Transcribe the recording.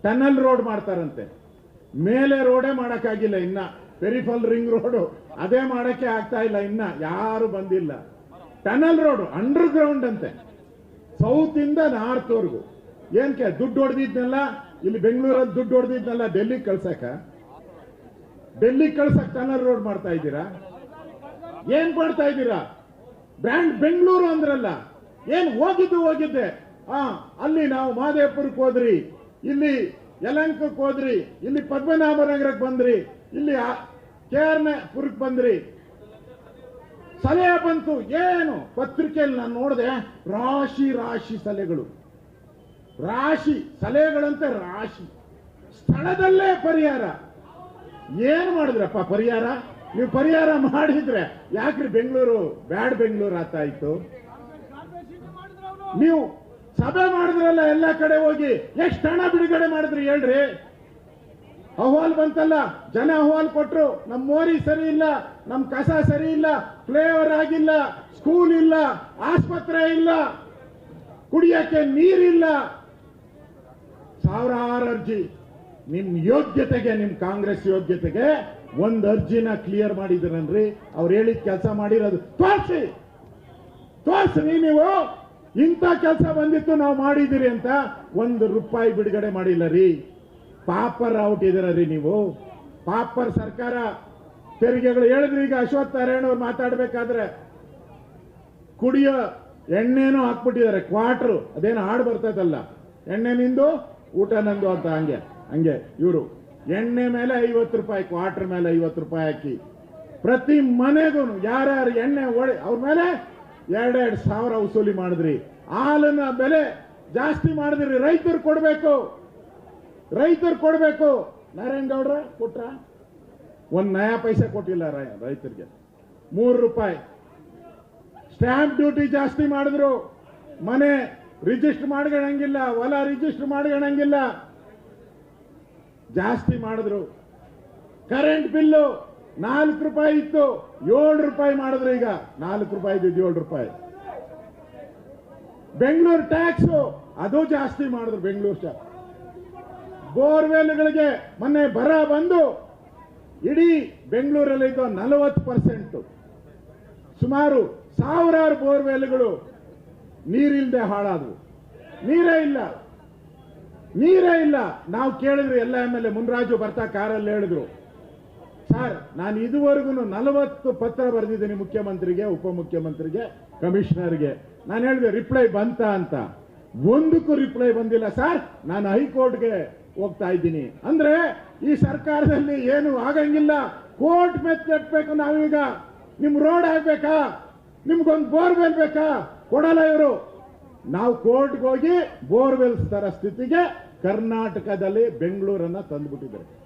Tunnel road ಮಾಡ್ತಾರಂತೆ. ಮೇಲೆ ರೋಡೇ ಮಾಡಕ್ಕಾಗಿಲ್ಲ ಇನ್ನ, ಪೆರಿಫಲ್ ರಿಂಗ್ ರೋಡ್ ಅದೇ ಮಾಡಕ್ಕೆ ಆಗ್ತಾ ಇಲ್ಲ, ಇನ್ನ ಯಾರು ಬಂದಿಲ್ಲ. ಟನಲ್ ರೋಡ್ ಅಂಡರ್ ಗ್ರೌಂಡ್ ಅಂತೆ, ಸೌತ್ ಇಂದ ನಾರ್ತ್ ವರ್ಗು. ಏನ್ಕೆ ದುಡ್ಡು ಹೊಡೆದಿದ್ನಲ್ಲ ಇಲ್ಲಿ ಬೆಂಗಳೂರಲ್ಲಿ, ದುಡ್ಡು ಹೊಡೆದಿದ್ನಲ್ಲ ಡೆಲ್ಲಿಗೆ ಕಳ್ಸಕ್ ಟನಲ್ ರೋಡ್ ಮಾಡ್ತಾ ಇದ್ದೀರಾ? ಏನ್ ಮಾಡ್ತಾ ಇದ್ದೀರಾ? ಬ್ರ್ಯಾಂಡ್ ಬೆಂಗಳೂರು ಅಂದ್ರಲ್ಲ, ಏನ್ ಹೋಗಿದ್ದೆ. ಅಲ್ಲಿ ನಾವು ಮಹದೇವಪುರಕ್ಕೆ ಹೋದ್ರಿ, ಇಲ್ಲಿ ಯಲಹಂಕಕ್ಕೆ ಹೋದ್ರಿ, ಇಲ್ಲಿ ಪದ್ಮನಾಭನಗರಕ್ಕೆ ಬಂದ್ರಿ, ಇಲ್ಲಿ KR ಪುರಕ್ಕೆ ಬಂದ್ರಿ. ಸಲಹೆ ಬಂತು, ಏನು ಪತ್ರಿಕೆಯಲ್ಲಿ ನಾನು ನೋಡಿದೆ, ರಾಶಿ ಸಲಹೆಗಳು, ಸಲಹೆಗಳಂತೆ ರಾಶಿ. ಸ್ಥಳದಲ್ಲೇ ಪರಿಹಾರ. ಏನ್ ಮಾಡಿದ್ರಪ್ಪ ಪರಿಹಾರ? ನೀವು ಪರಿಹಾರ ಮಾಡಿದ್ರೆ ಯಾಕ್ರಿ ಬೆಂಗಳೂರು ಬ್ಯಾಡ್ ಬೆಂಗಳೂರು ಆಗ್ತಾ ಇತ್ತು? ನೀವು ಸಭೆ ಮಾಡಿದ್ರಲ್ಲ ಎಲ್ಲ ಕಡೆ ಹೋಗಿ, ಎಷ್ಟು ಹಣ ಬಿಡುಗಡೆ ಮಾಡಿದ್ರಿ ಹೇಳ್ರಿ? ಅಹವಾಲ್ ಬಂತಲ್ಲ, ಜನ ಅಹವಾಲ್ ಕೊಟ್ರು, ನಮ್ ಮೋರಿ ಸರಿ ಇಲ್ಲ, ನಮ್ ಕಸ ಸರಿ ಇಲ್ಲ, ಫ್ಲೇವರ್ ಆಗಿಲ್ಲ, ಸ್ಕೂಲ್ ಇಲ್ಲ, ಆಸ್ಪತ್ರೆ ಇಲ್ಲ, ಕುಡಿಯಕ್ಕೆ ನೀರಿಲ್ಲ. ಸಾವಿರಾರು ಅರ್ಜಿ. ನಿಮ್ ಯೋಗ್ಯತೆಗೆ, ನಿಮ್ ಕಾಂಗ್ರೆಸ್ ಯೋಗ್ಯತೆಗೆ ಒಂದ್ ಅರ್ಜಿನ ಕ್ಲಿಯರ್ ಮಾಡಿದ್ರನ್ರಿ. ಅವ್ರು ಹೇಳಿದ ಕೆಲಸ ಮಾಡಿರೋದು ತೋರ್ಸ್ರಿ. ನೀವು ಇಂಥ ಕೆಲಸ ಬಂದಿತ್ತು ನಾವು ಮಾಡಿದಿರಿ ಅಂತ ₹1 ಬಿಡುಗಡೆ ಮಾಡಿಲ್ಲ ರೀ. ಪಾಪರ್ ಔಟ್ ಇದೀರ ರೀ ನೀವು. ಪಾಪರ್ ಸರ್ಕಾರ ತೆರಿಗೆಗಳು ಹೇಳಿದ್ರಿ. ಈಗ ಅಶ್ವತ್ಥ ನಾರಾಯಣ ಅವ್ರು ಮಾತಾಡ್ಬೇಕಾದ್ರೆ ಕುಡಿಯೋ ಎಣ್ಣೆನೂ ಹಾಕ್ಬಿಟ್ಟಿದ್ದಾರೆ, ಕ್ವಾರ್ಟರ್. ಅದೇನು ಹಾಡು ಬರ್ತದಲ್ಲ, ಎಣ್ಣೆ ನಿಂದು ಊಟ ನಂದು ಅಂತ. ಹಂಗೆ ಇವರು ಎಣ್ಣೆ ಮೇಲೆ ₹50, ಕ್ವಾರ್ಟರ್ ಮೇಲೆ ₹50 ಹಾಕಿ ಪ್ರತಿ ಮನೆಗೂ ಯಾರ್ಯಾರು ಎಣ್ಣೆ ಅವ್ರ ಮೇಲೆ 2,2 ಸಾವಿರ ವಸೂಲಿ ಮಾಡಿದ್ರಿ. ಹಾಲಿನ ಬೆಲೆ ಜಾಸ್ತಿ ಮಾಡಿದ್ರಿ. ರೈತರು ಕೊಡ್ಬೇಕು. ನಾರಾಯಣ ಗೌಡ್ರ ಕೊಟ್ರ? ಒಂದ್ ನಯಾ ಪೈಸೆ ಕೊಟ್ಟಿಲ್ಲ ರೈತರಿಗೆ. ₹3 ಸ್ಟ್ಯಾಂಪ್ ಡ್ಯೂಟಿ ಜಾಸ್ತಿ ಮಾಡಿದ್ರು. ಮನೆ ರಿಜಿಸ್ಟರ್ ಮಾಡ್ಕೊಳಂಗಿಲ್ಲ, ಹೊಲ ರಿಜಿಸ್ಟರ್ ಮಾಡ್ಕೊಳಂಗಿಲ್ಲ, ಜಾಸ್ತಿ ಮಾಡಿದ್ರು. ಕರೆಂಟ್ ಬಿಲ್ಲು ₹4 ಇತ್ತು, ₹7 ಮಾಡಿದ್ರು. ಈಗ ₹4 ಇದ್ದು ₹7. ಬೆಂಗಳೂರು ಟ್ಯಾಕ್ಸ್ ಅದು ಜಾಸ್ತಿ ಮಾಡಿದ್ರು. ಬೆಂಗಳೂರು ಟ್ಯಾಕ್ಸ್. ಬೋರ್ವೆಲ್ಗಳಿಗೆ ಮೊನ್ನೆ ಬರ ಬಂದು ಇಡೀ ಬೆಂಗಳೂರಲ್ಲಿ 40%, ಸುಮಾರು ಸಾವಿರಾರು ಬೋರ್ವೆಲ್ಗಳು ನೀರಿಲ್ಲದೆ ಹಾಳಾದವು. ನೀರೇ ಇಲ್ಲ. ನಾವು ಕೇಳಿದ್ರು ಎಲ್ಲ MLA, ಮುನ್ರಾಜು ಬರ್ತಾ ಕಾರಲ್ಲಿ ಹೇಳಿದ್ರು, ಸರ್ ನಾನು ಇದುವರೆಗೂ 40 ಪತ್ರ ಬರೆದಿದ್ದೀನಿ ಮುಖ್ಯಮಂತ್ರಿಗೆ, ಉಪಮುಖ್ಯಮಂತ್ರಿಗೆ, ಕಮಿಷನರ್ಗೆ. ನಾನು ಹೇಳಿದೆ ರಿಪ್ಲೈ ಬಂತ ಅಂತ. ಒಂದಕ್ಕೂ ರಿಪ್ಲೈ ಬಂದಿಲ್ಲ ಸರ್, ನಾನು ಹೈಕೋರ್ಟ್ಗೆ ಹೋಗ್ತಾ ಇದ್ದೀನಿ. ಅಂದ್ರೆ ಈ ಸರ್ಕಾರದಲ್ಲಿ ಏನು ಆಗಂಗಿಲ್ಲ. ಕೋರ್ಟ್ ಮೆಚ್ಚಬೇಕು. ನಾವೀಗ ನಿಮ್ ರೋಡ್ ಆಗ್ಬೇಕಾ, ನಿಮ್ಗೊಂದು ಬೋರ್ವೆಲ್ ಬೇಕಾ? ಕೊಡಲ್ಲ ಇವರು. ನಾವು ಕೋರ್ಟ್ಗೆ ಹೋಗಿ ಬೋರ್ವೆಲ್ಸ್ ತರ ಸ್ಥಿತಿಗೆ ಕರ್ನಾಟಕದಲ್ಲಿ ಬೆಂಗಳೂರನ್ನ ತಂದ್ಬಿಟ್ಟಿದ್ದಾರೆ.